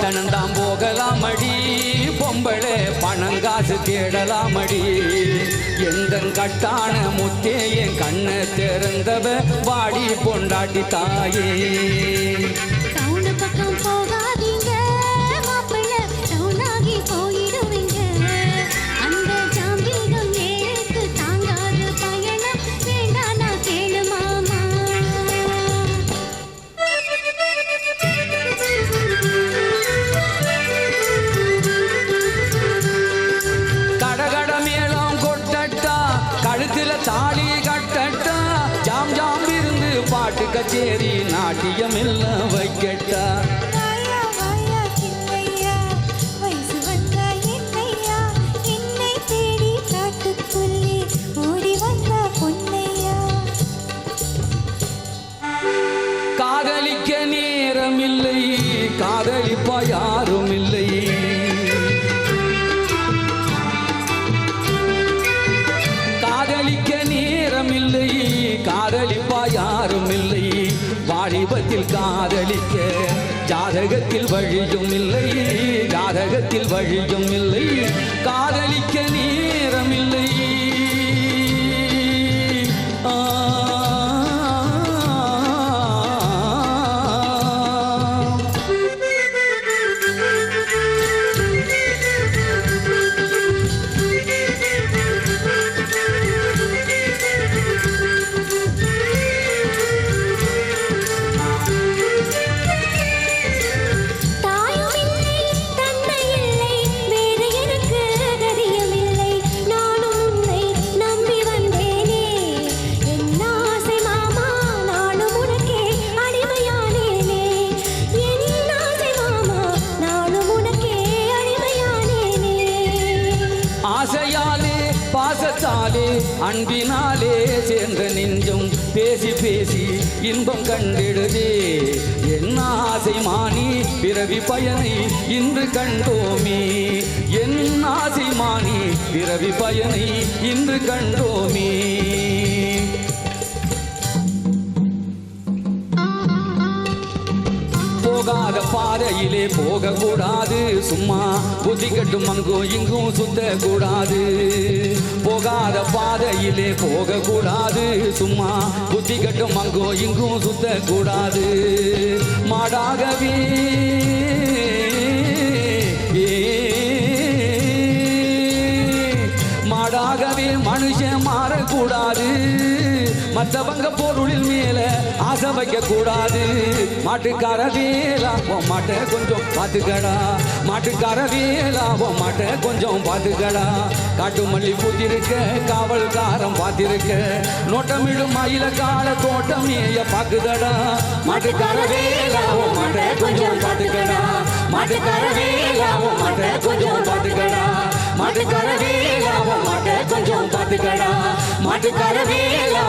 பட்டணம் போகலாமடி பொம்பளை பணங்காசு தேடலாமடி எந்த கட்டான முத்தே என் கண்ணை திறந்தவ வாடி பொண்டாட்டி தாயே பக்கம் போகாதீங்க மாப்பிள்ள டவுனாகி போயிடுவீங்க அந்த ஜாம்பீகம் ஏழுக்கு தாங்காது பயணம் வேண்டானா கேளு மாமா கடகட மேளம் கொட்டட்டா கழுத்துல தாலி கட்டட்டா ஜாம் ஜாம் இருந்து பாட்டு கச்சேரி நாட்டியம் எல்லாம் வைக்கட்டா காதலிக்க நேரமில்லை காதலிப்பா யாரும் இல்லை காதலிக்க நேரமில்லை காதலிப்பா யாரும் இல்லை வாலிபத்தில் காதலிக்க ஜாதகத்தில் வழியும் இல்லை ஜாதகத்தில் வழியும் இல்லை காதலிக்க நேரமில்லை ஆசையாலே பாசத்தாலே அன்பினாலே சேர்ந்த நெஞ்சம் பேசி பேசி இன்பம் கண்டிடுதே என் ஆசை மானி பிறவி பயனை இன்று கண்டோமே என் ஆசை மானி பிறவி பயனை இன்று கண்டோமே போகாத பாதையிலே போகக்கூடாது சும்மா புத்தி கட்டும் அங்கும் இங்கும் சுத்தக்கூடாது போகாத பாதையிலே போகக்கூடாது சும்மா புத்தி கட்டும் அங்கும் இங்கும் சுத்தக்கூடாது மாடாகவே மாடாகவே மனுஷன் மாறக்கூடாது மற்றவங்க பொருளில் மேல ஆசை வைக்க கூடாது மாட்டுக்கார வேலா உன் மாட்டை கொஞ்சம் பார்த்துக்கடா மாட்டுக்கார வேலா உன் மாட்டை கொஞ்சம் பார்த்துக்கடா காட்டு மல்லி பூத்திருக்க காவல்காரம் பார்த்திருக்க நோட்டமிடும் மயில கால தோட்டம் ஏய பாக்குதடா மாட்டுக்கார வேலா உன் மாட்டை கொஞ்சம் பார்த்துக்கடா மாட்டுக்கார வேலா உன் மாட்டை கொஞ்சம் பார்த்துக்கடா மாட்டுக்கார வேலா உன் மாட்டை கொஞ்சம் பார்த்துக்கடா மாட்டுக்கார வேலா